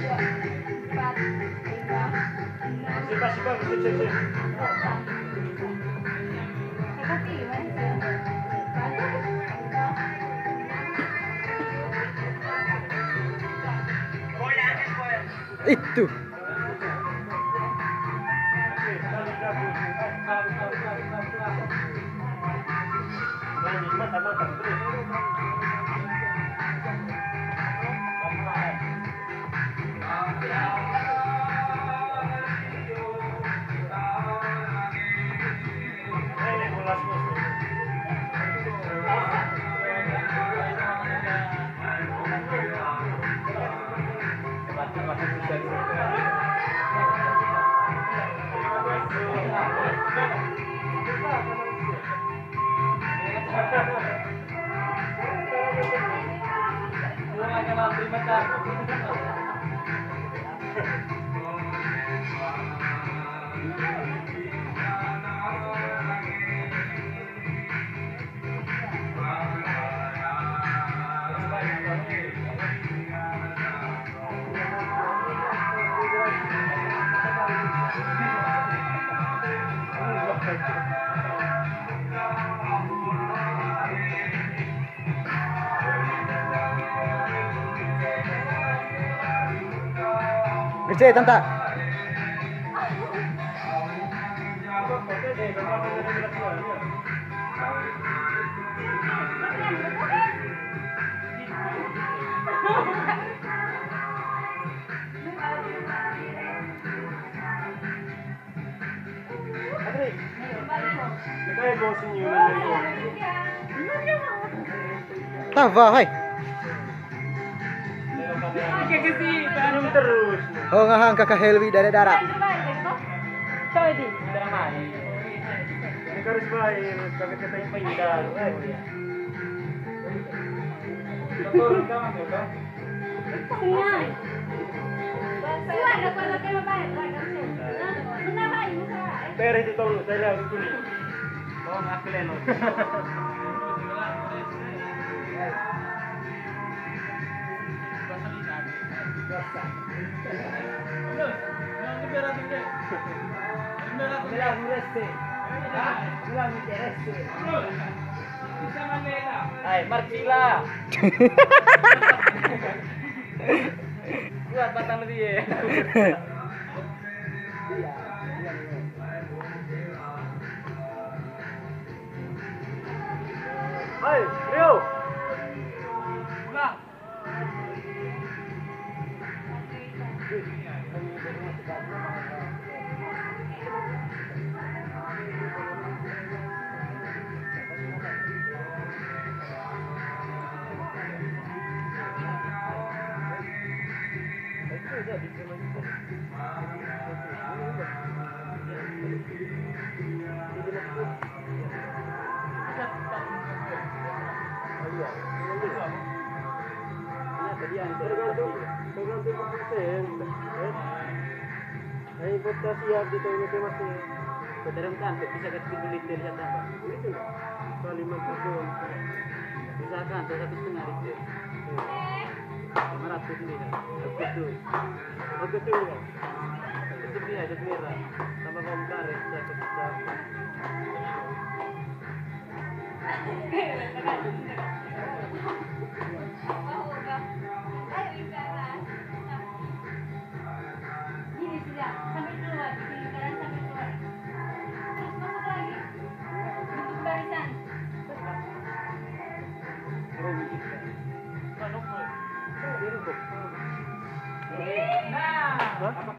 Siapa sih? Itu. Gede tante. Tava, hai. Terus. Oh, ngahang kakak Helwi dari darat. Ini harus baik, tapi kita yang pindah. Pero itu tolong saya lihat dulu. Oh, nggak keleno. Ay, Marcila. Buat batang dia. Hai, Rio. Pulang. Tergantung persen. Ay, basta siap dito ini masih. Padaram kan bisa kasih liter ya tambah. Itu kali 50. Bisa kan 1,5 liter. 500 liter. Begitu. Begitu ya. Itu dia ada merah. Tambah bawang karet ya kita. Sampai keluar, di lingkaran sampai keluar. Terus masuk lagi. Bentuk barisan. Nah,